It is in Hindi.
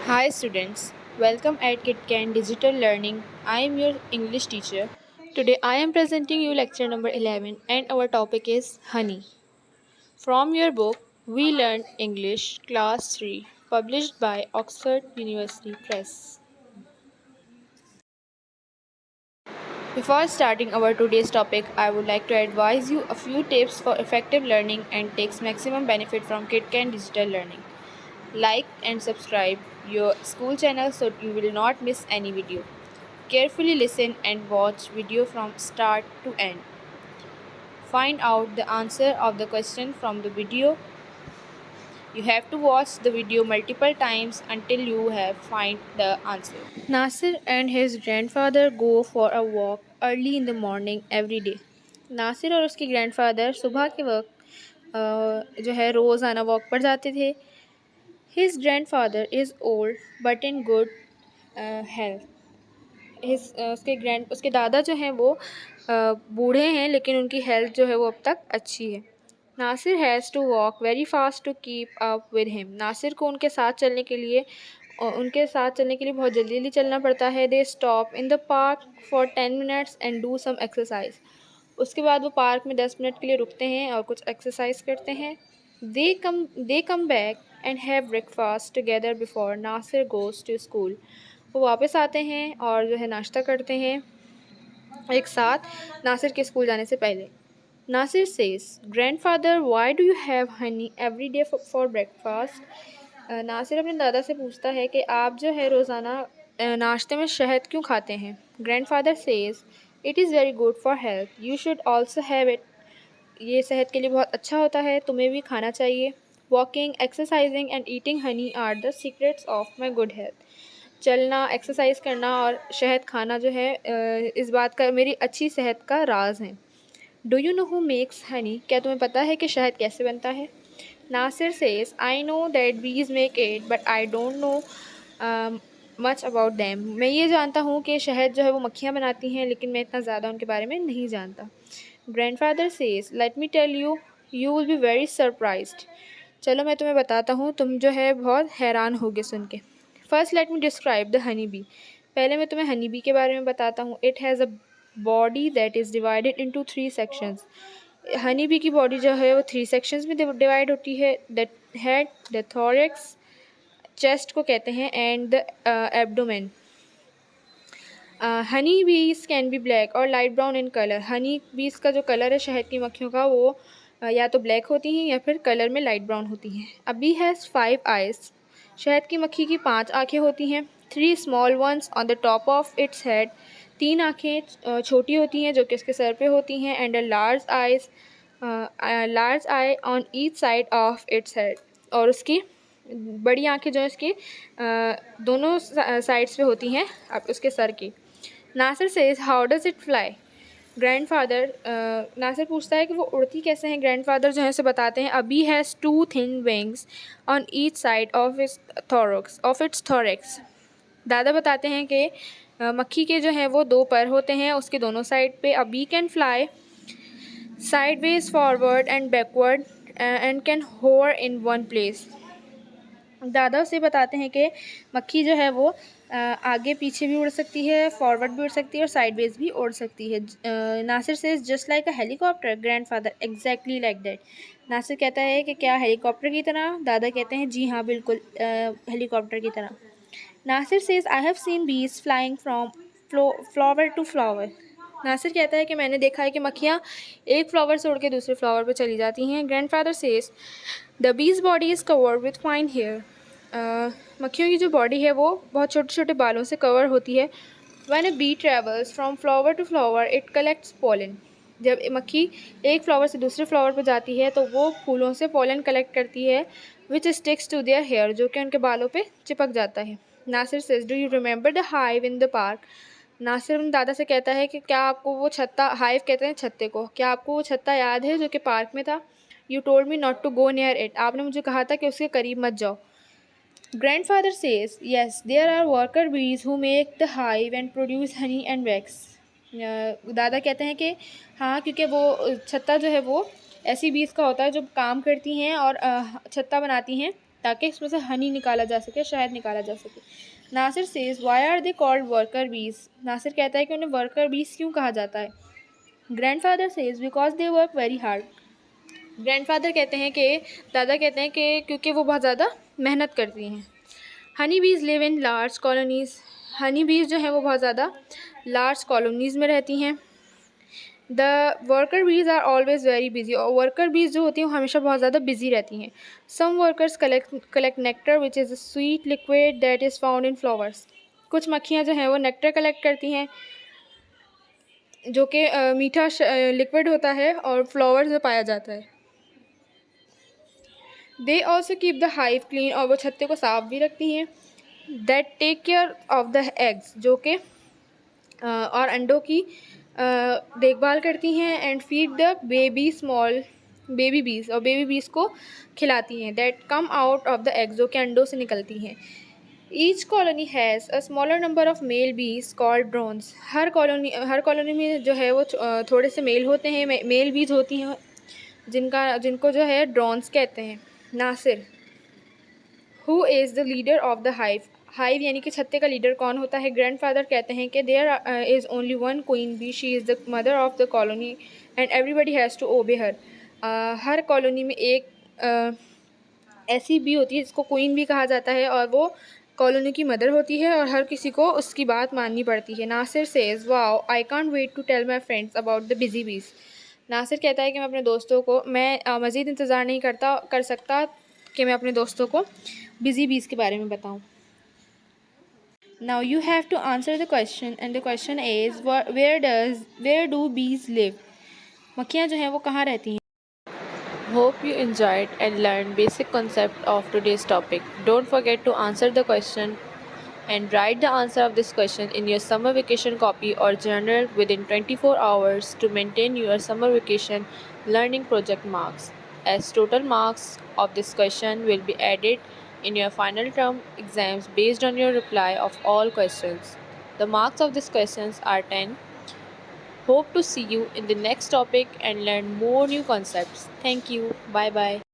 Hi students, welcome at KitKan Digital Learning. I am your English teacher. Today I am presenting you lecture number 11 and our topic is honey. From your book We Learn English Class 3 published by Oxford University Press. Before starting our today's topic, I would like to advise you a few tips for effective learning and takes maximum benefit from KitKan Digital Learning. Like and subscribe your school channel so you will not miss any video. Carefully listen and watch video from start to end. Find out the answer of the question from the video. You have to watch the video multiple times until you have find the answer. Nasir and his grandfather go for a walk early in the morning every day. Nasir और उसके ग्रैंडफादर सुबह के वक्त जो है रोज़ाना वॉक पर जाते थे. His grandfather is old but in good health. उसके दादा जो हैं वो बूढ़े हैं लेकिन उनकी हेल्थ जो है वो अब तक अच्छी है. Nasir has to walk very fast to keep up with him. Nasir को उनके साथ चलने के लिए बहुत जल्दी जल्दी चलना पड़ता है. They stop in the park for 10 minutes and do some exercise. उसके बाद वो पार्क में 10 मिनट के लिए रुकते हैं और कुछ एक्सरसाइज करते हैं. They come back and have breakfast together before Nasir goes to school. वो वापस आते हैं और जो है नाश्ता करते हैं एक साथ नासिर के स्कूल जाने से पहले. Nasir says grandfather why do you have honey every day for breakfast. Nasir अपने दादा से पूछता है कि आप जो है रोज़ाना नाश्ते में शहद क्यों खाते हैं. Grandfather says it is very good for health you should also have it. ये सेहत के लिए बहुत अच्छा होता है, तुम्हें भी खाना चाहिए. Walking exercising and eating honey are the secrets of my good health. चलना, एक्सरसाइज करना और शहद खाना जो है इस बात का मेरी अच्छी सेहत का राज है. Do you know who makes honey. क्या तुम्हें पता है कि शहद कैसे बनता है. Nasir says I know that bees make it but I don't know much about them. मैं ये जानता हूँ कि शहद जो है वो मक्खियाँ बनाती हैं लेकिन मैं इतना ज़्यादा उनके बारे में नहीं जानता. Grandfather says let me tell you you will be very surprised. चलो मैं तुम्हें बताता हूँ, तुम जो है बहुत हैरान होगे सुन के. First let me describe the honey bee. पहले मैं तुम्हें हनी बी के बारे में बताता हूँ. It has a body that is divided into 3 sections. Honey bee की बॉडी जो है वो 3 सेक्शंस में डिवाइड होती है. The head, the thorax, chest को कहते हैं, एंड द एब्डोमेन. हनी बीज कैन बी ब्लैक और light brown in colour. Honey बीज का जो कलर है शहद की मक्खियों का वो या तो ब्लैक होती हैं या फिर कलर में लाइट ब्राउन होती हैं. अ बी हैज़ 5 आइज. शहद की मक्खी की 5 आँखें होती हैं. 3 small once on the top of its head. 3 आँखें छोटी होती हैं जो कि उसके सर पे होती हैं. And a large I on each side of its head. और उसकी बड़ी आँखें जो है उसकी दोनों साइड्स पे होती हैं अब उसके सर की. Nasir says how does it fly. Grandfather Nasir पूछता है कि वो उड़ती कैसे हैं. ग्रैंडफादर जो है उसे बताते हैं a bee has 2 thin wings on each side of its thorax. दादा बताते हैं कि मक्खी के जो हैं वो 2 पर होते हैं उसके दोनों साइड पे. A bee can fly sideways forward and backward and can hover in one place. दादा उसे बताते हैं कि मक्खी जो है वो आगे पीछे भी उड़ सकती है, फॉरवर्ड भी उड़ सकती है और साइडवेज भी उड़ सकती है. Nasir says just like a helicopter. Grandfather exactly like that. Nasir कहता है कि क्या हेलीकॉप्टर की तरह. दादा कहते हैं जी हाँ बिल्कुल हेलीकॉप्टर की तरह. Nasir says I have seen bees flying from flower to flower. Nasir कहता है कि मैंने देखा है कि मक्खियाँ एक फ्लावर से उड़ के दूसरे फ्लावर पर चली जाती हैं. Grandfather says the bee's body is covered with fine hair. मक्खियों की जो बॉडी है वो बहुत छोटे छोटे बालों से कवर होती है. When a bee travels from flower to flower it collects pollen. जब मक्खी एक फ्लावर से दूसरे फ्लावर पर जाती है तो वो फूलों से पोलन कलेक्ट करती है which sticks to their hair, जो कि उनके बालों पे चिपक जाता है. Nasir says do you remember the hive in the park. Nasir अपने दादा से कहता है कि क्या आपको वो छत्ता, हाइव कहते हैं छत्ते को, क्या आपको वो छत्ता याद है जो कि पार्क में था. You told me not to go near it. आपने मुझे कहा था कि उसके करीब मत जाओ. Grandfather says, yes, there are worker bees who make the hive and produce honey and wax. दादा कहते हैं कि हाँ, क्योंकि वो छत्ता जो है वो ऐसी बीज का होता है जो काम करती हैं और छत्ता बनाती हैं ताकि इसमें से हनी निकाला जा सके, शहद निकाला जा सके। Nasir says why are they called worker bees. Nasir कहता है कि उन्हें वर्कर बीज क्यों कहा जाता है। Grandfather says because they work very hard. Grandfather कहते हैं कि दादा कहते हैं कि क्योंकि वो बहुत ज़्यादा मेहनत करती हैं। हनी बीज live in large colonies. Honey बीज जो है वो बहुत ज़्यादा लार्ज कॉलोनीज़ में रहती हैं। The worker bees are always very busy. और वर्कर बीज जो होती हैं वो हमेशा बहुत ज़्यादा बिजी रहती हैं। Some workers collect nectar which is a sweet liquid that is found in flowers. कुछ मक्खियाँ जो हैं वो नेक्टर कलेक्ट करती हैं जो कि मीठा लिक्विड होता है और फ्लावर्स में पाया जाता है। They also keep the hive clean. और वो छत्ते को साफ भी रखती हैं। That take care of the eggs जो कि और अंडों की देखभाल करती हैं। And feed the baby small baby bees. और बेबी बीज को खिलाती हैं। That come out of the eggs जो कि अंडों से निकलती हैं। Each colony has a smaller number of male bees called drones. हर कॉलोनी में जो है वो थोड़े से मेल होते हैं, मेल बीज होती हैं जिनको जो है ड्रोन्स कहते हैं। Nasir who is the leader of the hive. Hive यानी कि छत्ते का लीडर कौन होता है। ग्रैंडफादर कहते हैं कि there is only one queen bee, she is the mother of the colony and everybody has to obey her. Her colony में एक ऐसी बी होती है जिसको क्वीन भी कहा जाता है और वो कॉलोनी की मदर होती है और हर किसी को उसकी बात माननी पड़ती है। Nasir says wow I can't wait to tell my friends about the busy bees. Nasir कहता है कि मैं अपने दोस्तों को मज़ीद इंतज़ार नहीं कर सकता कि मैं अपने दोस्तों को बिजी बीज के बारे में बताऊं। Now you have to answer the question and the question is where do bees live? मक्खियाँ जो हैं वो कहाँ रहती हैं। Hope you enjoyed and learned basic concept of today's topic. Don't forget to answer the question and write the answer of this question in your summer vacation copy or journal within 24 hours to maintain your summer vacation learning project marks, as total marks of this question will be added in your final term exams based on your reply of all questions. The marks of these questions are 10. Hope to see you in the next topic and learn more new concepts. Thank you. Bye bye.